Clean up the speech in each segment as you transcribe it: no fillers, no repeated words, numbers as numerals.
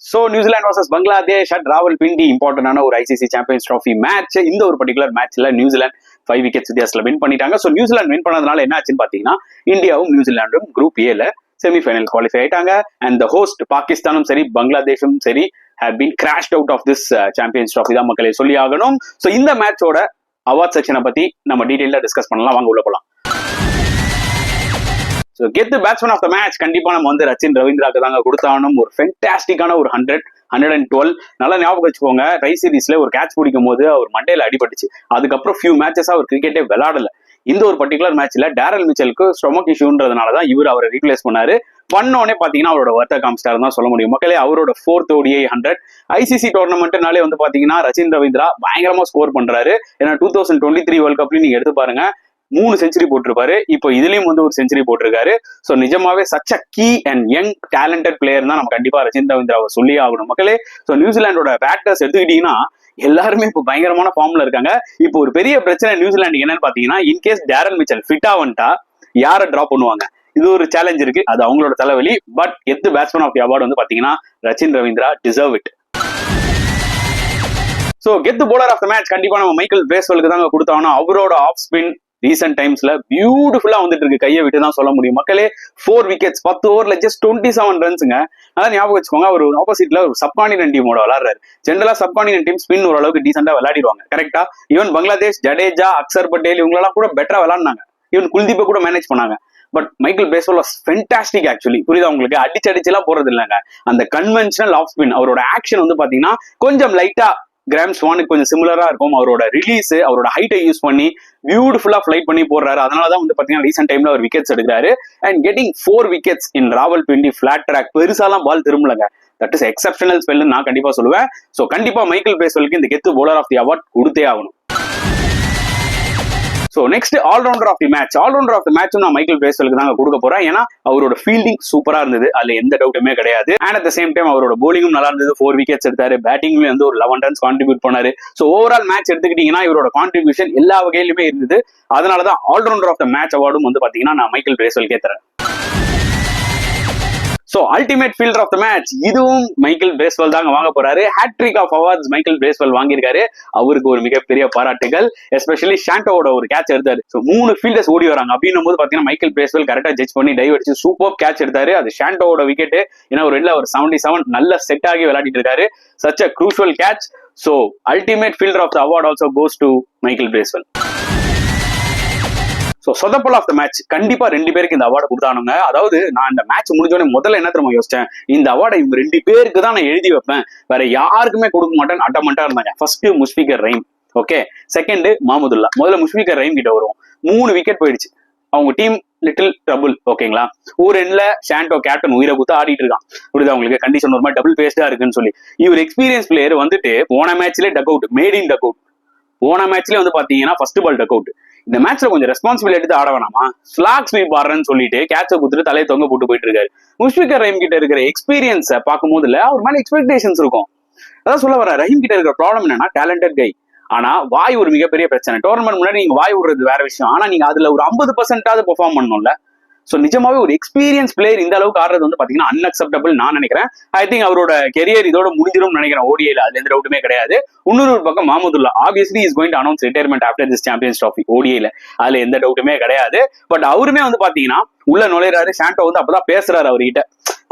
So New Zealand vs Bangladesh at Rawalpindi இம்பார்ட்டன்டான ஒரு ICC Champions trophy match. இந்த ஒரு பர்டிகுலர் மேட்ச்ல நியூசிலாந்து 5 விக்கெட்ஸ் வித்தியாசத்துல வின் பண்ணிட்டாங்க. ஸோ நியூசிலாந்து வின் பண்ணதுனால என்ன ஆச்சுன்னு பாத்தீங்கன்னா, இந்தியாவும் நியூசிலாண்டும் குரூப் ஏல செமிஃபைனல் குவாலிஃபை ஆயிட்டாங்க. அண்ட் த ஹோஸ்ட் பாகிஸ்தானும் சரி பங்களாதேஷும் சரி have been crashed out of this champions trophy தான் மக்களே சொல்லி ஆகணும். ஸோ இந்த மேட்சோட அவார்ட் செக்ஷனை பத்தி நம்ம டீடைலா டிஸ்கஸ் பண்ணலாம். வாங்க உள்ள போலாம். So get the batsman of the match கண்டிப்பா நம்ம வந்து ரச்சின் ரவீந்திராக்கு தாங்க கொடுத்தாலும். ஒரு ஃபென்டாஸ்டிக்கான ஒரு 112 நல்லா ஞாபகம் வச்சுக்கோங்க. ட்ரை சீரீஸ்ல ஒரு கேட்ச் பிடிக்கும் போது அவர் மண்டையில அடிபட்டுச்சு. அதுக்கப்புறம் ஃபியூ மேட்சஸா அவர் கிரிக்கெட்டே விளையாடல. இந்த ஒரு பர்டிகுலர் மேட்ச்ல டேரல் மிச்சலுக்கு ஸ்டொமக் இஷ்யூன்றதுனாலதான் இவர் அவரை ரீப்ளேஸ் பண்ணாரு. பண்ணோடனே பாத்தீங்கன்னா அவரோட வர்த்த காமிஸ்டார் தான் சொல்ல முடியும் மக்களே. அவரோட 4th ODI 100 ஐசிசி டோர்னமெண்ட்னாலே வந்து பாத்தீங்கன்னா ரச்சின் ரவீந்திரா பயங்கரமா ஸ்கோர் பண்றாரு. ஏன்னா 2023 வேர்ல்ட் கப்லயும் நீங்க எடுத்து பாருங்க, 3 செஞ்சுரி போட்டிருப்பாரு. இப்போ இதுலயும் வந்து ஒரு செஞ்சுரி போட்டிருக்காரு. ஸோ நிஜமாவே such a key and young talented player தான் நம்ம கண்டிப்பா ரச்சின் ரவீந்திராவை சொல்லி ஆகணும் மக்களே. ஸோ நியூசிலாண்டோட பேட்டர்ஸ் எடுத்துக்கிட்டீங்கன்னா எல்லாருமே இப்போ பயங்கரமான ஃபார்ம்ல இருக்காங்க. இப்போ ஒரு பெரிய பிரச்சனை நியூசிலாண்டுக்கு என்னன்னு பாத்தீங்கன்னா, இன்கேஸ் டேரல் மிச்சல் ஃபிட்டா வந்துட்டா யாரை டிராப் பண்ணுவாங்க, இது ஒரு சேலஞ்ச் இருக்கு. அது அவங்களோட தலைவலி. பட் எத் பேட்ஸ்மேன் ஆஃப் தி அவார்டு வந்து பாத்தீங்கன்னா Rachin Ravindra deserve it. So get bowler of the match கண்டிப்பா நம்ம மைக்கேல் பிரேஸ்வெலுக்கு தாங்க கொடுத்தாங்கன்னா. அவரோட ஆஃப் ஸ்பின் ரீசென்ட் டைம்ஸ்ல பியூட்டிஃபுல்லா வந்துட்டு இருக்கு. கையை விட்டு தான் சொல்ல முடியும் மக்களே. 4 விக்கெட்ஸ் 10 ஓவர்ல ஜஸ்ட் 27 ரன்ஸுங்க. நல்லா ஞாபகம் வச்சுக்கோங்க. அவர் ஆப்போசிட்ல ஒரு சப்கான்டினென்ட் டீமோட விளையாடுறாரு. ஜென்ரலா சப்கான்டினென்ட் டீம் ஸ்பின் ஓரளவுக்கு டீசெண்டா விளையாடிடுவாங்க கரெக்டா. ஈவன் பங்களாதேஷ் ஜடேஜா அக்சர் பட்டேல் இவங்களெல்லாம் கூட பெட்டரா விளையாடினாங்க. ஈவன் குல்தீப்பை கூட மேனேஜ் பண்ணாங்க. But Michael Bracewell was fantastic actually. புரியுதா உங்களுக்கு? அடிச்செல்லாம் போறது இல்லைங்க. அந்த கன்வென்ஷனல் ஆஃப் ஸ்பின் அவரோட ஆக்ஷன் வந்து பாத்தீங்கன்னா கொஞ்சம் லைட்டா கிராம் ஸ்வானுக்கு கொஞ்சம் சிமிலரா இருக்கும். அவரோட ரிலீஸ் அவரோட ஹைட்டை யூஸ் பண்ணி பியூட்டிஃபுல்லா ஃபிளைட் பண்ணி போடுறாரு. அதனாலதான் வந்து பாத்தீங்கன்னா ரீசென்ட் டைம்ல அவர் விக்கெட்ஸ் எடுக்கிறாரு. And getting 4 wickets in Rawalpindi flat track. பெருசாலாம் பால் திரும்பலங்க. தட் இஸ் எக்ஸப்ஷனல் ஸ்பெல் நான் கண்டிப்பா சொல்லுவேன். ஸோ கண்டிப்பா மைக்கேல் பிரேஸ்வெலுக்கு இந்த கெத்து போலர் ஆஃப் தி அவார்ட் கொடுத்தே ஆகணும். So next allrounder of the match. Allrounder of the match நான் மைக்கேல் பிரேஸ்வெலுக்கு தாங்க கொடுக்க போறேன். ஏன்னா அவரோட ஃபீல்டிங் சூப்பரா இருந்தது, அதுல எந்த டவுட்டுமே கிடையாது. And at the same time அவரோட போலிங்கும் நல்லா இருந்தது. 4 விக்கெட்ஸ் எடுத்தாரு. பேட்டிங்லயும் வந்து ஒரு 11 ரன்ஸ் கான்ட்ரிபியூட் பண்ணாரு. ஸோ ஓவரால் மேட்ச் எடுத்துக்கிட்டீங்கன்னா இவரோட கான்ட்ரிபியூஷன் எல்லா வகையிலுமே இருந்தது. அதனாலதான் ஆல்ரவுண்டர் ஆஃப் த மேட்ச் அவார்டும் வந்து பாத்தீங்கன்னா நான் மைக்கேல் பிரேஸ்வெலுக்கே தரேன். So ultimate fielder of the match இதுவும் மைக்கேல் பிரேஸ்வெல் தாங்க வாங்க போறாரு. Hat trick of awards Michael Bracewell வாங்கியிருக்காரு. அவருக்கு ஒரு மிகப்பெரிய பாராட்டுகள். எஸ்பெஷலி ஷாண்டோவோட ஒரு கேட்ச் எடுத்தாரு. ஸோ 3 ஃபீல்டர்ஸ் ஓடி வராங்க அப்படின்னும் போது பாத்தீங்கன்னா மைக்கேல் பிரேஸ்வெல் கரெக்டா ஜட்ஜ் பண்ணி டைவ் அடிச்சு சூப்பர் கேட்ச் எடுத்தாரு. அது ஷாண்டோவோட விக்கெட். ஏன்னா ஒரு 77 நல்ல செட் ஆகி விளையாடிட்டு இருக்காரு. Such a crucial catch. So ultimate fielder of the award also goes to Michael Bracewell. So சொதப்பல் ஆஃப் த மேட்ச் கண்டிப்பா 2 பேருக்கு இந்த அவார்டு கொடுத்தானுங்க. அதாவது நான் இந்த மேட்ச் முடிஞ்சோடனே முதல்ல என்ன தெரியுமா யோசிச்சேன், இந்த அவார்டை இவங்க 2 பேருக்கு தான் நான் எழுதி வைப்பேன், வேற யாருக்குமே கொடுக்க மாட்டேன்னு அட்டமெண்டா இருந்தாங்க. First Mushfiqur Rahim, okay. Second Mahmudullah. முதல்ல முஷ்ஃபிகர் ரஹீம் கிட்ட வருவோம். 3 விக்கெட் போயிடுச்சு. அவங்க டீம் லிட்டில் ட்ரபுள், ஓகேங்களா. ஒரு எண்ட்ல ஷாண்டோ கேப்டன் உயிரை குத்து ஆடிட்டு இருக்கான். புரியுது அவங்களுக்கு? கண்டிஷன் ஒரு மாதிரி டபுள் பேஸ்டா இருக்குன்னு சொல்லி இவர் எக்ஸ்பீரியன்ஸ் பிளேயர் வந்துட்டு போன மேட்ச்லேயே duck out, made in duck out. போன மேட்ச்லேயே வந்து பாத்தீங்கன்னா ஃபர்ஸ்ட் பால் டக் அவுட். இந்த மேட்ச்ல கொஞ்சம் ரெஸ்பான்சிபிலிட்டி எடுத்து ஆட வேணாமா? ஸ்லாக் ஸ்வீப் ஆடுறேன்னு சொல்லிட்டு கேட்ச குத்துட்டு தலையை தொங்க போட்டு போயிட்டு இருக்காரு. முஷ்ஃபிகர் ரஹீம் கிட்ட இருக்கிற எக்ஸ்பீரியன்ஸை பார்க்கும்போது இல்ல அவர் மேல எக்ஸ்பெக்டேஷன்ஸ் இருக்கும். அதான் சொல்ல வர. ரஹீம் கிட்ட இருக்கிற ப்ராப்ளம் என்னன்னா டேலண்டட் கை, ஆனா வாய் ஒரு மிகப்பெரிய பிரச்சனை. டோர்னமெண்ட் முன்னாடி நீங்க வாய் விடுறது வேற விஷயம், ஆனா நீங்க அதுல ஒரு 50% பெர்ஃபார்ம் பண்ணணும்ல. சோ நிஜமாவே ஒரு எக்ஸ்பீரியன்ஸ் பிளேயர் இந்த அளவுக்கு ஆடுறது வந்து பாத்தீங்கன்னா அன்அக்செப்டபிள் நான் நினைக்கிறேன். ஐ திங்க் அவரோட கெரியர் இதோட முடிஞ்சிடும் நினைக்கிறேன் ஓடிஐல. அதுல எந்த டவுட்டுமே கிடையாது. இன்னொரு பக்கம் Mahmudullah obviously is going to announce retirement after this Champions Trophy ஓடிஐல. அதுல எந்த டவுட்டுமே கிடையாது. பட் அவருமே வந்து பாத்தீங்கன்னா உள்ள நுழைறாரு. ஷாண்டோ வந்து அப்பதான் பேசுறாரு அவர்கிட்ட,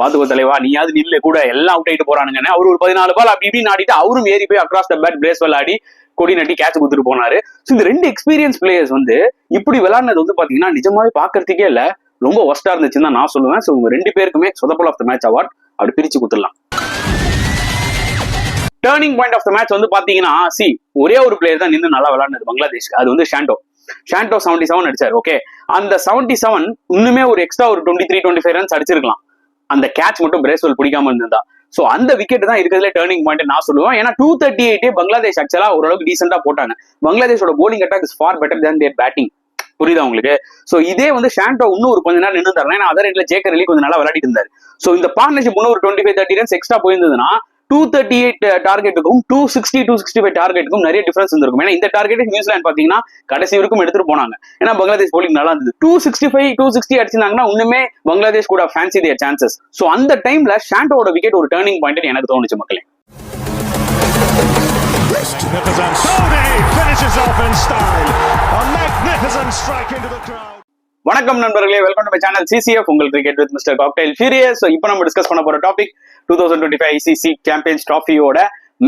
பாத்துக்கோ தலைவா நீயாவது நில்ல, கூட எல்லாம் அவுட் ஆயிட்டு போறானுங்கன்னு. அவர் ஒரு 14 பால் அப்படி இப்படின்னு ஆடிட்டு அவரும் ஏறி போய் அக்ராஸ் த பேட் பிரேஸ்வெல் ஆடி கொடி நட்டி கேட்ச் குடுத்துட்டு போனாரு. ஸோ இந்த 2 எக்ஸ்பீரியன்ஸ் பிளேயர்ஸ் வந்து இப்படி விளையாடுனது வந்து பாத்தீங்கன்னா நிஜமாவே பாக்குறதுக்கே இல்ல, ரொம்ப ஒஸ்டா இருந்துச்சுன்னு தான் நான் சொல்லுவேன். ஸோ உங்க 2 பேருக்குமே சொதப்பல் ஆஃப் த மேட்ச் அவார்ட் அப்படி பிரிச்சு கொடுத்துடலாம். Turning point of the match வந்து பாத்தீங்கன்னா ஒரே ஒரு பிளேயர் தான் நின்று நல்லா விளையாடுனது பங்களாதேஷ். அது வந்து ஷாண்டோ 77 அடிச்சாரு. ஓகே, அந்த 77 இன்னுமே ஒரு எக்ஸ்ட்ரா ஒரு 23-25 ரன்ஸ் அடிச்சிருக்கலாம். அந்த கேட்ச் மட்டும் பிரேஸ்வெல் பிடிக்காம இருந்திருந்தா. சோ அந்த விக்கெட் தான் இருக்கிறதுல டர்னிங் பாயிண்ட் நான் சொல்லுவேன். ஏன்னா 238 பங்களாதேஷ் ஆக்சுவலா ஓரளவுக்கு டீசெண்டா போட்டாங்க. பங்களாதேஷோட bowling attack is far better than their batting. புரியுதா உங்களுக்கு? சோ இதே வந்து ஷாண்டோ இன்னும் ஒரு கொஞ்ச நேரம் நின்று தரலாம். ஏன்னா அதர் எண்ட்ல ஜேக்கர் அலி கொஞ்சம் நல்லா விளையாடிட்டு இருந்தாரு. சோ இந்த பார்ட்னர்ஷிப் இன்னும் ஒரு 25-30 ரன்ஸ் எக்ஸ்ட்ரா போயிருந்ததுன்னா 238 டார்கெட்டுக்கும் 265 டார்கெட்டுக்கும் நிறைய டிஃபரன்ஸ் இருந்திருக்கும். ஏன்னா இந்த டார்கெட் நியூசிலாந்து பாத்தீங்கன்னா கடைசி வரைக்கும் எடுத்துட்டு போனாங்க. ஏன்னா பங்களாதேஷ் போலிங் நல்லா இருந்தது. 265-260 அடிச்சிருந்தாங்கன்னா இன்னுமே பங்களாதேஷ் கூட ஃபேன்சி தியர் சான்சஸ். சோ அந்த டைம்ல ஷாண்டோட விக்கெட் ஒரு டர்னிங் பாயிண்ட் எனக்கு தோணுச்சு மக்களே. வணக்கம் நண்பர்களே, welcome to my channel CCF உங்கள் cricket with mister cocktail furious. இப்போ நம்ம டிஸ்கஸ் பண்ண போற டாபிக் 2025 ஐசிசி சாம்பியன்ஸ் டிராஃபியோட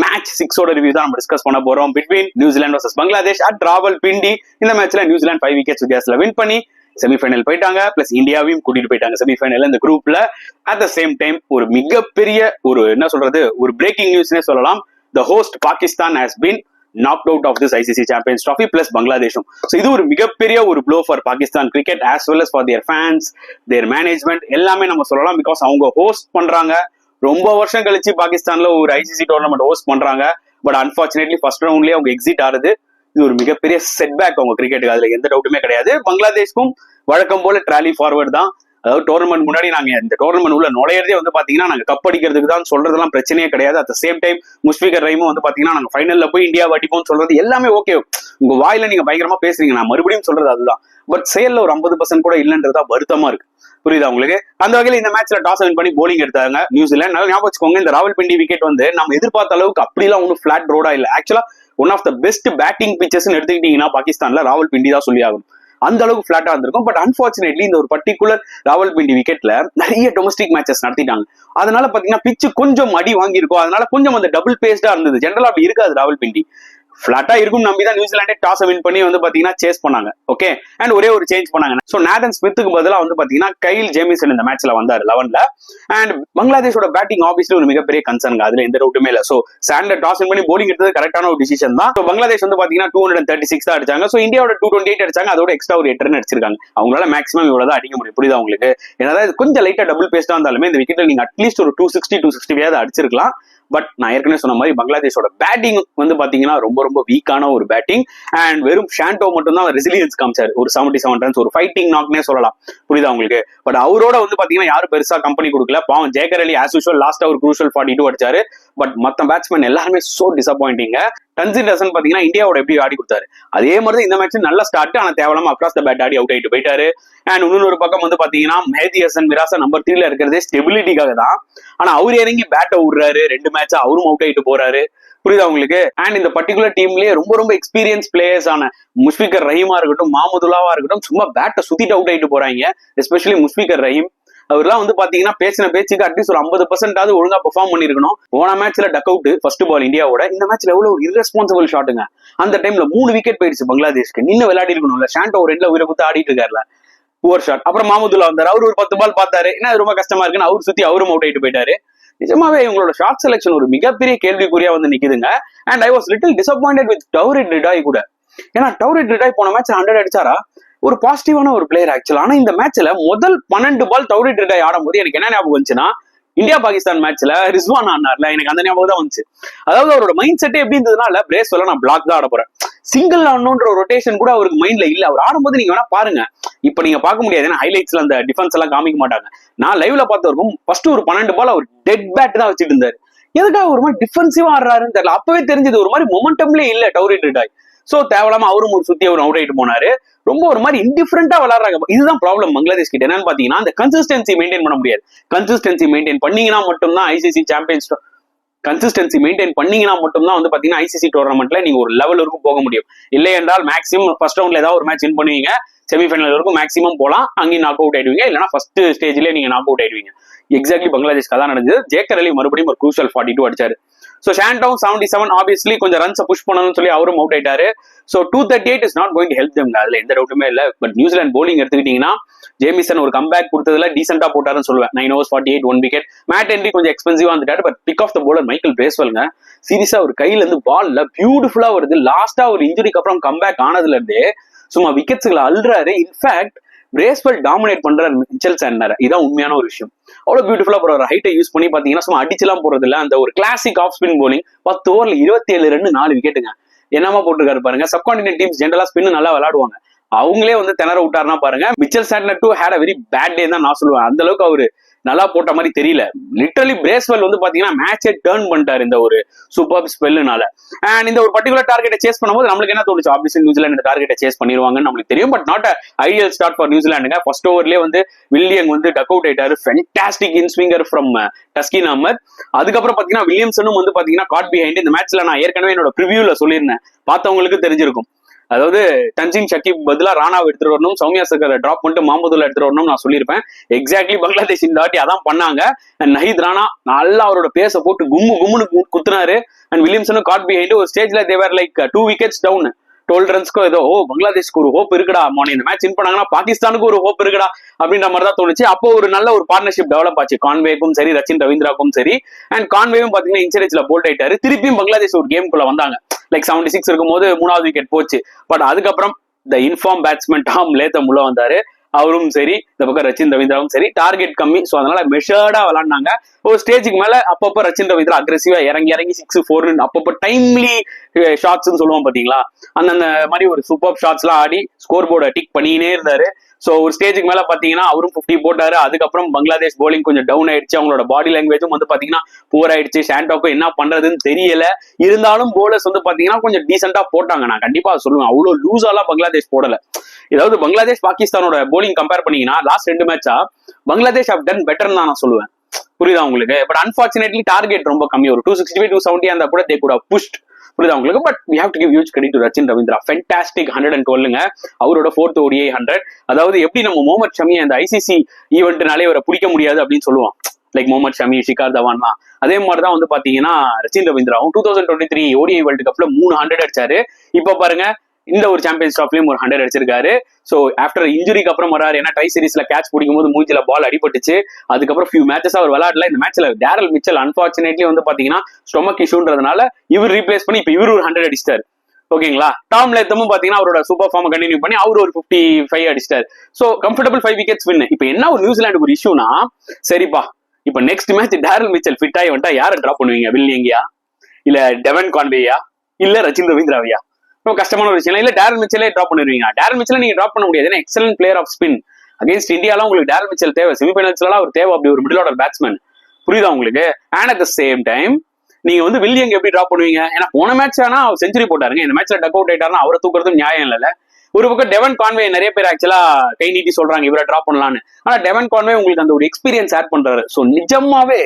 மேட்ச் 6 ரிவ்யூ தான் நம்ம டிஸ்கஸ் பண்ண போறோம். Between New Zealand versus Bangladesh at Rawalpindi. இந்த மேட்ச்ல நியூசிலாந்து 5 விக்கெட்ஸ் வித்தியாசத்துல வின் பண்ணி செமிஃபைனல் போயிட்டாங்க. பிளஸ் இந்தியாவையும் கூட்டிட்டு போயிட்டாங்க செமிஃபைனல் இந்த குரூப்ல. அட் த சேம் டைம் ஒரு மிகப்பெரிய ஒரு என்ன சொல்றது ஒரு பிரேக்கிங் நியூஸ்னே சொல்லலாம். The host Pakistan has been knocked out of this ICC Champions Trophy plus Bangladeshum. So இது ஒரு மிகப்பெரிய ஒரு blow for Pakistan cricket as well as for their fans, their management எல்லாமே நம்ம சொல்லலாம். பிகாஸ் அவங்க ஹோஸ்ட் பண்றாங்க, ரொம்ப வருஷம் கழிச்சு பாகிஸ்தான்ல ஒரு ஐசிசி டோர்னமெண்ட் ஹோஸ்ட் பண்றாங்க. பட் அன்பார்ச்சுனேட்லி ஃபர்ஸ்ட் ரவுண்ட்லயே அவங்க எக்ஸிட் ஆகுது. இது ஒரு மிகப்பெரிய செட்பேக் அவங்க கிரிக்கெட்டுக்கு, அதுல எந்த டவுட்டுமே கிடையாது. பங்களாதேஷ்க்கும் வழக்கம் போல ட்ராலி ஃபார்வர்ட் தான். அதாவது டோர்னமெண்ட் முன்னாடி நாங்க இந்த டோர்னமெண்ட் உள்ள நுழையறதே வந்து பாத்தீங்கன்னா நாங்க கப் அடிக்கிறதுக்கு தான் சொல்றதெல்லாம் பிரச்சனையே கிடையாது. அட் சேம் டைம் முஷ்பிகர் ரஹீமும் வந்து பாத்தீங்கன்னா நாங்க ஃபைனல்ல போய் இந்தியா அடிப்போம் சொல்றது எல்லாமே ஓகே. உங்க வாயில நீங்க பயங்கரமா பேசுறீங்க, நான் மறுபடியும் சொல்றது அதுதான். பட் செயல்ல ஒரு 50% கூட இல்லைன்றதா வருத்தமா இருக்கு. புரியுதா உங்களுக்கு? அந்த வகையில இந்த மேட்ச்ல டாஸ் வின் பண்ணி போலிங் எடுத்தாங்க நியூசிலாந்து. நல்லா ஞாபகம் வச்சுக்கோங்க, இந்த ராவல்பிண்டி விக்கெட் வந்து நம்ம எதிர்பார்த்த அளவுக்கு அப்படிலாம் ஒன்றும் பிளாட் ரோடா இல்ல. ஆக்சுவலா one of the best batting pitches எடுத்துக்கிட்டீங்கன்னா பாகிஸ்தான்ல ராவல்பிண்டி தான் சொல்லி ஆகும். அந்த அளவுக்கு பிளாட்டா இருந்திருக்கும். பட் அன்பார்ச்சுனேட்லி இந்த ஒரு பர்டிகுலர் ராவல்பிண்டி விக்கெட்ல நிறைய டொமஸ்டிக் மேட்சஸ் நடத்திட்டாங்க. அதனால பாத்தீங்கன்னா பிச்சு கொஞ்சம் அடி வாங்கியிருக்கும். அதனால கொஞ்சம் அந்த டபுள் பேஸ்டா இருந்தது. ஜெனரலா அப்படி இருக்காது ராவல்பிண்டி. பிளாட்டா இருக்கும் நம்பிதான் நியூசிலாண்டே டாஸ் வின் பண்ணி வந்து பாத்தீங்கன்னா சேஸ் பண்ணாங்க. ஓகே, அண்ட் ஒரே ஒரு சேஞ்ச் பண்ணாங்க. சோ நாதன் ஸ்மித்துக்கு பதிலா வந்து பாத்தீங்கன்னா கைல் ஜேமிசன் இந்த மேட்ச்ல வந்தாரு 11ல. அண்ட் பங்களாதேஷோட பேட்டிங் ஆப்வியஸ்லி ஒரு மிகப்பெரிய கன்சர்ன், அதுல எந்த டவுட்டுமே இல்ல. சோ சாண்டர் டாஸ் வின் பண்ணி போலிங் எடுத்தது கரெக்டான ஒரு டிசிஷன் தான். சோ பங்களாதேஷ் வந்து பாத்தீங்கன்னா 236 தான் அடிச்சாங்க. சோ இந்தியாவோட 228 அடிச்சாங்க. அதோட எக்ஸ்ட்ரா ஒரு 8 ரன் அடிச்சிருக்காங்க. அவங்களால மேக்ஸிமம் இவ்வளவுதான் அடிக்க முடியும். புரியுதா உங்களுக்கு? ஏன்னா கொஞ்சம் லைட்டா டபுள் பேஸ்டா இருந்தாலுமே இந்த விக்கெட்ல நீங்க அட்லீஸ்ட் ஒரு 260-265 அடிச்சிருக்கலாம். பட் நான் ஏற்கனவே சொன்ன மாதிரி பங்களாதேஷோட பேட்டிங் வந்து பாத்தீங்கன்னா ரொம்ப ரொம்ப வீக்கான ஒரு பேட்டிங். அண்ட் வெறும் ஷாண்டோ மட்டும் தான் ரெசிலியன்ஸ் காமிச்சாரு. ஒரு 77 ரன்ஸ், ஒரு ஃபைட்டிங் நாக்னே சொல்லலாம். புரியுதா உங்களுக்கு? பட் அவரோட வந்து பாத்தீங்கன்னா யாரும் பெருசா கம்பெனி கொடுக்கல. பாவம் ஜேக்கர் அலி ஆஸ் யூசுவல் லாஸ்ட் ஒரு குரூஷியல் 42 அடிச்சாரு. பட் மத்த பேட்ஸ்மேன் எல்லாருமே சோ டிசப்பாயிண்டிங். தன்சின் ஹசன் பாத்தீங்கன்னா இந்தியாவோட எப்படி ஆடி கொடுத்தாரு அதே மாதிரி இந்த மேட்ச் நல்ல ஸ்டார்ட். ஆனா தேவலாம across the bad Aadi out ஆயிட்டு போயிட்டாரு. அண்ட் இன்னொரு பக்கம் வந்து பாத்தீங்கன்னா மெஹதி ஹசன் மிராசா நம்பர் 3ல இருக்கிறதே ஸ்டெபிலிட்டிக்காக தான். ஆனா அவர் இறங்கி பேட்டை விடுறாரு. 2 மேட்சா அவரும் அவுட் ஆயிட்டு போறாரு. புரியுதா உங்களுக்கு? அண்ட் இந்த பர்டிகுலர் டீம்லயே ரொம்ப ரொம்ப எக்ஸ்பீரியன்ஸ் பிளேயர்ஸ் ஆன முஷ்பிகர் ரஹீமா இருக்கட்டும், மாமுதுல்லாவா இருக்கட்டும், சும்மா பேட்டை சுத்திட்டு அவுட் ஆயிட்டு போறாங்க. எஸ்பெஷலி முஷ்பிகர் ரஹீம் அவர்லாம் வந்து பாத்தீங்கன்னா பேசின பேச்சுக்கு அட்லீஸ்ட் ஒரு 50% ஒழுங்கா பெர்ஃபார்ம் பண்ணிருக்கணும். போன மேட்ச்ல டக் அவுட் ஃபர்ஸ்ட் பால் இந்தியாவோட. இந்த மேட்ச்ல எவ்வளவு ஒரு இரஸ்பான்சிபிள் ஷாட்டுங்க. அந்த டைம்ல 3 விக்கெட் போயிடுச்சு பங்களாதேஷ்க்கு. நின்னு விளையாடி இருக்கணும்ல. ஷாண்டோ ஒரு 2ல உயிரை குத்து ஆடிட்டு இருக்காருல. Poor shot. அப்புறம் மாமுதுல்லா வந்தாரு. அவரு ஒரு 10 பால் பார்த்தாரு. என்ன ரொம்ப கஷ்டமா இருக்குன்னு அவர் சுத்தி அவரும் அவுட் ஆயிட்டு போயிட்டாரு. நிஜமாவே இவங்களோட ஷார்ட் செலக்ஷன் ஒரு மிகப்பெரிய கேள்விக்குறியா வந்து நிக்குதுங்க. And I was little disappointed with டௌரிட் ரிடாய் கூட. ஏன்னா டௌரிட் ரிடாய் போன மேட்ச் 100 அடிச்சாரா, ஒரு பாசிட்டிவான ஒரு பிளேயர் ஆக்சுவலா. ஆனா இந்த மேட்ச்ல முதல் 12 பால் டௌரிட் ரிடாய் ஆடும்போது எனக்கு என்ன ஞாபகம் வந்துச்சுன்னா, இந்தியா பாகிஸ்தான் மேட்ச்ல ரிஸ்வான் ஆனார்ல, எனக்கு அந்த ஞாபகம் தான் வந்துச்சு. அதாவது அவரோட மைண்ட் செட்டே எப்படி இருந்ததுன்னா, பிரேஸ் சொல்ல நான் பிளாக் தான் ஆட போறேன், சிங்கிள் ஆடணுன்ற ரொட்டேஷன் கூட அவருக்கு மைண்ட்ல இல்ல. அவர் ஆடும்போது நீங்க வேணா பாருங்க, இப்ப நீங்க பார்க்க முடியாது ஏன்னா ஹைலைட்ஸ்ல அந்த டிஃபென்ஸ் எல்லாம் காமிக்க மாட்டாங்க. நான் லைவ்ல பார்த்தவருக்கும் ஃபர்ஸ்ட் ஒரு 12 பால் அவர் டெட் பேட் தான் வச்சுட்டு இருந்தாரு. எதுக்காக ஒரு மாதிரி டிஃபென்சிவா ஆடுறாருன்னு தெரியல. அப்பவே தெரிஞ்சது ஒரு மாதிரி மொமெண்டம்லயே இல்ல டௌரிட் ரிடாய். சோ தேவலாம அவரும் ஒரு சுத்தி அவர் அவுட் ஆயிட்டு போனாரு. ரொம்ப ஒரு மாதிரி இன்டிஃபரண்டா விளையாடுறாங்க. இதுதான் ப்ராப்ளம் பங்களாதேஷ் கிட்ட. என்னன்னு பாத்தீங்கன்னா அந்த கன்சிஸ்டன்சி மெயின்டைன் பண்ண முடியாது. கன்சிஸ்டன்சி மெயின்டைன் பண்ணீங்கன்னா மட்டும்தான் ஐசிசி சாம்பியன்ஸ் கன்சிஸ்டன்சி மெயின்டைன் பண்ணீங்கன்னா மட்டும்தான் வந்து பாத்தீங்கன்னா ஐசிசி டோர்னமெண்ட்ல நீங்க ஒரு லெவல் வரைக்கும் போக முடியும். இல்லை என்றால் மேக்ஸிமம் ஃபர்ஸ்ட் ரவுண்ட்ல ஏதாவது ஒரு மேட்ச் வின் பண்ணுவீங்க, செமிஃபைனல் வரைக்கும் மேக்ஸிமம் போலாம், அங்கேயும் நாக் அவுட் ஆயிடுவீங்க. இல்லைன்னா ஃபர்ஸ்ட் ஸ்டேஜ்லயே நீங்க நாக் அவுட் ஆயிடுவீங்க. எக்ஸாக்ட்லி பங்களாதேஷ்க்கு அதான் நடந்தது. ஜேக்கர் அலி மறுபடியும் ஒரு குரூஷியல் 42 அடிச்சாரு. ஸோ ஷாண்டோவும் 77 ஆப்வியஸ்லி கொஞ்சம் ரன்ஸை புஷ் பண்ணணும்னு சொல்லி அவரும் அவுட் ஆயிட்டாரு. So 238 is not going to help them, அதுல எந்த டவுட்டுமே இல்லை. பட் நியூசிலாந்து போலிங் எடுத்துக்கிட்டீங்கன்னா ஜேமிசன் ஒரு கம்பேக் கொடுத்ததுல டீசென்டா போட்டாருன்னு சொல்லுவேன். 9 overs 48 1 wicket. மேட் ஹென்ரி கொஞ்சம் எக்ஸ்பென்சிவா வந்துட்டாரு. But pick of the bowler Michael பிரேஸ்வெல்ங்க சீரியஸா ஒரு கையில இருந்து பால்ல பியூட்டிஃபுல்லா வருது. லாஸ்டா ஒரு இன்ஜுரிக்கு அப்புறம் கம்பேக் ஆனதுல இருந்தே சும்மா விக்கெட்ஸ்களை அல்றாரு. இன்ஃபேக்ட் பிரேஸ்வெல் டாமினேட் பண்றாரு மிச்சல் சாண்டரை. இதான் உண்மையான ஒரு விஷயம். அவ்வளவு பியூட்டிஃபுல்லா போற ஹைட்டை யூஸ் பண்ணி பாத்தீங்கன்னா சும்மா அடிச்செல்லாம் போறது இல்ல. அந்த ஒரு கிளாசிக் ஆஃப் ஸ்பின் போலிங் 10 ஓவர்ல 27 ரன் 4 விக்கெட்டுங்க. என்னமா போட்டுருக்காரு பாருங்க. சப்கான்டினென்ட் டீம்ஸ் ஜென்ரலா ஸ்பின் நல்லா விளையாடுவாங்க. அவங்களே வந்து திணற விட்டாருன்னா பாருங்க. Mitchell Santner too had a very bad day தான் நான் சொல்லுவேன். அந்த அளவுக்கு அவரு நல்லா போட்ட மாதிரி தெரியல. லிட்டரலி பிரேஸ்வெல் வந்து பாத்தீங்கன்னா மேட்சை டர்ன் பண்ணிட்டாரு இந்த ஒரு சூப்பர் ஸ்பெல்லுனால. அண்ட் இந்த ஒரு பர்டிகுலர் டார்கெட்டை சேஸ் பண்ணும்போது நம்மளுக்கு என்ன தோணுச்சு, ஆப்வியஸ்லி நியூசிலாந்து இந்த டார்கெட்டை சேஸ் பண்ணிடுவாங்கன்னு நம்மளுக்கு தெரியும். But not ideal start for நியூசிலாண்டுங்க. ஃபர்ஸ்ட் ஓவர்லேயே வந்து வில்லியம் வந்து டக் அவுட் ஆயிட்டாரு. Fantastic inswinger from Taskin Ahmed. அதுக்கப்புறம் பாத்தீங்கன்னா வில்லியம்சனும் வந்து பாத்தீங்கன்னா காட் பிஹைண்ட். இந்த மேட்ச்ல நான் ஏற்கனவே என்னோட ப்ரிவியூல சொல்லியிருந்தேன், பார்த்தவங்களுக்கு தெரிஞ்சிருக்கும். அதாவது தன்சிம் ஷக்கீப் பதிலா ராணாவை எடுத்துட்டு வரணும், சௌமியா சர்கரை டிராப் பண்ணிட்டு மாமதுல்லா எடுத்துட்டு வரணும் நான் சொல்லியிருப்பேன். எக்ஸாக்ட்லி பங்களாதேஷ் இந்த வாட்டி அதான் பண்ணாங்க. அண்ட் நஹீத் ராணா நல்லா அவரோட பேச போட்டு கும்முன்னு குத்துனாரு. அண்ட் வில்லியம்சனும் காட் பிஹைண்ட். ஒரு ஸ்டேஜ்ல தேவர் லைக் 2 wickets டவுன், 12 ரன்ஸ்க்கோ ஏதோ. பங்களாதேஷ்க்கு ஒரு ஹோப் இருக்குடா, மார்னிங் இந்த மேட்ச் வின் பண்ணாங்கன்னா பாகிஸ்தானுக்கு ஒரு ஹோப் இருக்குடா அப்படின்ற மாதிரி தான் தோணுச்சு. அப்போ ஒரு நல்ல ஒரு பார்ட்னர்ஷிப் டெவலப் ஆச்சு கான்வேக்கும் சரி ரச்சின் ரவீந்திராக்கும் சரி. அண்ட் கான்வேவும் பாத்தீங்கன்னா இன்சூரன்ஸ்ல போல்ட் ஆயிட்டாரு. திருப்பியும் பங்களாதேஷ் ஒரு கேமுக்குள்ள வந்தாங்க. லைக் 76 இருக்கும்போது 3வது விக்கெட் போச்சு. பட் அதுக்கப்புறம் இந்த இன்ஃபார்ம் பேட்ஸ்மேன் டாம் லேத்தம் உள்ள வந்தாரு. அவரும் சரி, இந்த பக்கம் ரச்சின் ரவீந்திராவும் சரி, டார்கெட் கம்மி. ஸோ அதனால மெஷர்டா விளாண்டாங்க. ஒரு ஸ்டேஜுக்கு மேல அப்பப்போ ரச்சின் ரவீந்திரா அக்ரெசிவா இறங்கி 6, 4 அப்பப்போ டைம்லி ஷாட்ஸ் சொல்லுவோம் பாத்தீங்களா, அந்த மாதிரி ஒரு சூப்பர் ஷாட்ஸ் எல்லாம் ஆடி ஸ்கோர் போர்டை டிக் பண்ணினே இருந்தாரு. ஸோ ஒரு ஸ்டேஜுக்கு மேல பாத்தீங்கன்னா அவரும் 50 போட்டாரு. அதுக்கப்புறம் பங்களாதேஷ் போலிங் கொஞ்சம் டவுன் ஆயிடுச்சு. அவங்களோட பாடி லாங்குவேஜும் வந்து பாத்தீங்கன்னா புவர் ஆயிடுச்சு. ஷாண்டோக்கும் என்ன பண்றதுன்னு தெரியல. இருந்தாலும் போலர்ஸ் வந்து பாத்தீங்கன்னா கொஞ்சம் டீசெண்டா போட்டாங்க. நான் கண்டிப்பா சொல்லுவேன், அவ்வளவு லூஸாலாம் பங்களாதேஷ் போடல. ஏதாவது பங்களாதேஷ் பாகிஸ்தானோட போலிங் கம்பேர் பண்ணீங்கன்னா லாஸ்ட் 2 மேட்சா பங்களாதேஷ் ஹவ் டன் பெட்டர் தான் நான் சொல்லுவேன். புரியுதா உங்களுக்கு? பட் அன்பார்ச்சுனேட்லி டார்கெட் ரொம்ப கம்மி. ஒரு 265, 270 அந்த கூட தே குட் ஹவ் புஷ்ட். புரியுதா உங்களுக்கு? But we have to give huge credit to Rachin Ravindra. Fantastic 112ங்க அவரோட 4th ODI 100. அதாவது எப்படி நம்ம முகமது ஷமி அந்த ஐசிசி ஈவெண்ட்னாலே அவரை பிடிக்க முடியாது அப்படின்னு சொல்லுவோம், லைக் முகமது ஷமி, ஷிகார் தவான்லாம். அதே மாதிரிதான் வந்து பாத்தீங்கன்னா ரச்சின் ரவீந்திராவும் 2023 ODI வேர்ல்டு கப்ல 3 100 அடிச்சாரு. இப்ப பாருங்க இந்த ஒரு சாம்பியன்ஸ் ட்ராஃப்லயும் ஒரு 100 அடிச்சிருக்காரு. ஸோ ஆஃப்டர் இன்ஜுரிக்கு அப்புறம் வராரு. ஏன்னா ட்ரை சீரீஸ்ல கேட்ச் பிடிக்கும் போது மூஞ்சில பால் அடிபட்டுச்சு. அதுக்கப்புறம் ஃபியூ மேட்சஸ் அவர் விளையாடல. இந்த மேட்ச்ல டேரல் மிச்சல் அன்பார்ச்சுனேட்லி வந்து பாத்தீங்கன்னா ஸ்டொமக் இஷ்யூன்றதுனால இவர் ரீப்ளேஸ் பண்ணி இப்ப இவர் ஒரு 100 அடிச்சிட்டாரு. ஓகேங்களா? டாம் லேத்தமும் பாத்தீங்கன்னா அவரோட சூப்பர் ஃபார்ம் கண்டினியூ பண்ணி அவர் ஒரு 55 அடிச்சிட்டாரு. So comfortable 5 wickets win. இப்ப என்ன ஒரு நியூசிலாண்டுக்கு ஒரு இஷ்யூனா, சரிப்பா இப்ப next match Daryl Mitchell fit ஆகி வந்துட்டா யாரை டிராப் பண்ணுவீங்க? வில்லியங்கியா, இல்ல டெவன் கான்வேயா, இல்ல ரச்சின் ரவீந்திராவியா? ரொம்ப கஷ்டமான ஒரு விஷயம். இல்ல டேரல் மிச்சலே டிராப் பண்ணிருவீங்க? டேரல் மிச்சல நீங்க டிராப் பண்ண முடியாது. ஏன்னா excellent player of spin. Against இந்தியாலாம் உங்களுக்கு டேரல் மிச்சல் தேவை. செமிஃபைனல்ஸ்லாம் அவர் தேவை. அப்படி ஒரு மிடில் ஆர்டர் பேட்ஸ்மேன். புரியுதா உங்களுக்கு? And at the same time நீங்க வந்து வில்லியங்க எப்படி டிராப் பண்ணுவீங்க? ஏன்னா போன மேட்ச் ஆனா அவர் செஞ்சுரி போட்டாருங்க. இந்த மேட்ச்ல டக் அவுட் ஆயிட்டாருன்னா அவரை தூக்குறதும் நியாயம் இல்ல. ஒரு பக்கம் டெவன் கான்வே நிறைய பேர் ஆக்சுவலா கை நீட்டி சொல்றாங்க இவரை டிராப் பண்ணலான்னு. ஆனா டெவன் கான்வே உங்களுக்கு அந்த ஒரு எக்ஸ்பீரியன்ஸ் ஆட் பண்றாரு. ஸோ நிஜமாவே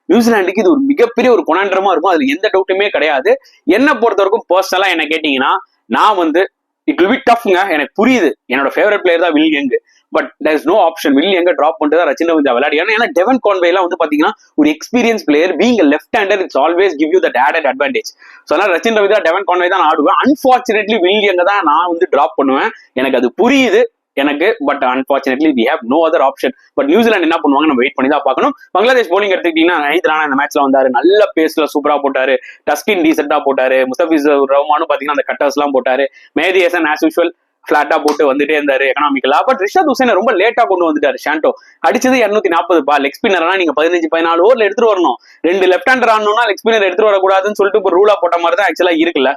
நியூசிலாண்டுக்கு இது ஒரு மிகப்பெரிய ஒரு கொனாண்டரமா இருக்கும். அதுல எந்த டவுட்டுமே கிடையாது. என்ன பொறுத்த வரைக்கும் பர்சனலா என்ன கேட்டீங்கன்னா, நான் வந்து இட் வில் பி டஃப்ங்க. எனக்கு புரியுது, என்னோட ஃபேவரட் பிளேயர் தான் Will Young. But there is no option. வில்லியங்க டிராப் பண்ணிட்டு தான் ரச்சின் ரவீந்திரா விளையாடி. ஏன்னா டெவன் கான்வே எல்லாம் வந்து பாத்தீங்கன்னா ஒரு experience player. Being left hander it's always give you that added advantage. So அதனால ரச்சின் ரவீந்திரா, டெவன் கான்வே தான் ஆடுவேன். அன்பார்ச்சுனேட்லி வில்லியங்க தான் நான் வந்து டிராப் பண்ணுவேன். எனக்கு அது புரியுது எனக்கு. But unfortunately we have no other option. But New Zealand என்ன பண்ணுவாங்க நம்ம வெயிட் பண்ணி தான் பார்க்கணும். பங்களாதேஷ் போலிங் எடுத்துக்கிட்டீங்கன்னா நஹீத் ராணா இந்த மேட்ச்ல வந்தாரு. நல்ல பேஸ்ல சூப்பரா போட்டாரு. டஸ்கின் டீசெண்டா போட்டாரு. முஸ்தபிசுர் ரஹ்மானும் பாத்தீங்கன்னா அந்த கட்டர்ஸ் எல்லாம் போட்டாரு. மேதி ஹசன் ஆஸ் யூஷுவல் பிளாட்டா போட்டு வந்துட்டே இருந்தாரு எக்கனாமிக்கலா. பட் ரிஷாத் ஹுசைனை ரொம்ப லேட்டா கொண்டு வந்துட்டாரு ஷாண்டோ. அடிச்சது 240 லெக் ஸ்பின்னர்னா நீங்க 15-14 ஓவர்ல எடுத்துட்டு வரணும். 2 லெஃப்ட் ஹேண்டர் ஆடணும்னா லெக் ஸ்பின்னர் எடுத்துட்டு வரக்கூடாதுன்னு சொல்லிட்டு இப்போ ரூலா போட்ட மாதிரி தான் ஆக்சுவலா இருக்குல்ல.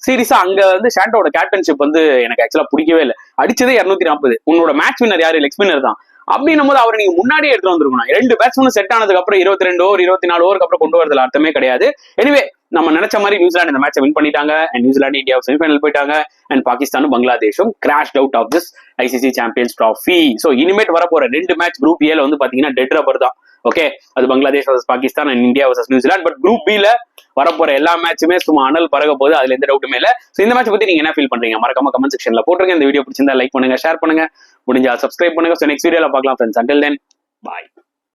சீரியஸா அங்க வந்து ஷாண்டோட கேப்டன்ஷிப் வந்து எனக்கு ஆக்சுவலா பிடிக்கவே இல்லை. அடிச்சதே 240. உன்னோட மேட்ச் வின்னர் யாரு? லெக் ஸ்பின்னர் தான். அப்படின்னும் போது அவரை நீங்க முன்னாடியே எடுத்து வந்துருக்கணும். 2 பேட்ஸ்மேன் செட் ஆனதுக்கு அப்புறம் 22 ஓவர் 24 ஓவருக்கு அப்புறம் கொண்டு வரதுல அர்த்தமே கிடையாது. எனிவே நம்ம நினைச்ச மாதிரி நியூசிலாந்து இந்த மேட்சை வின் பண்ணிட்டாங்க. அண்ட் நியூசிலாந்து இந்தியா செமிஃபைனல் போயிட்டாங்க. அண்ட் பாகிஸ்தானும் பங்களாதேஷும் crashed out of this ICC Champions Trophy. So இனிமேட் வரப்போற 2 மேட்ச் குரூப் ஏல வந்து பாத்தீங்கன்னா டெட் ரப்பர் தான். ஓகே, அது Bangladesh versus Pakistan and India versus New Zealand. But group பில வரப்போற எல்லா மேட்சுமே சும்மா அனல் பறக போகுது. அதுல எந்த டவுட்டுமே இல்லை. ஸோ இந்த மேட்ச் பத்தி நீங்க என்ன ஃபீல் பண்றீங்க? மறக்காம கமெண்ட் செக்ஷன்ல போட்டுருங்க. இந்த வீடியோ பிடிச்சிருந்தா லைக் பண்ணுங்க, ஷேர் பண்ணுங்க, முடிஞ்சா சப்ஸ்கிரைப் பண்ணுங்க. ஸோ நெக்ஸ்ட் வீடியோல பார்க்கலாம் ஃப்ரெண்ட்ஸ். அண்டில் தென் பாய்.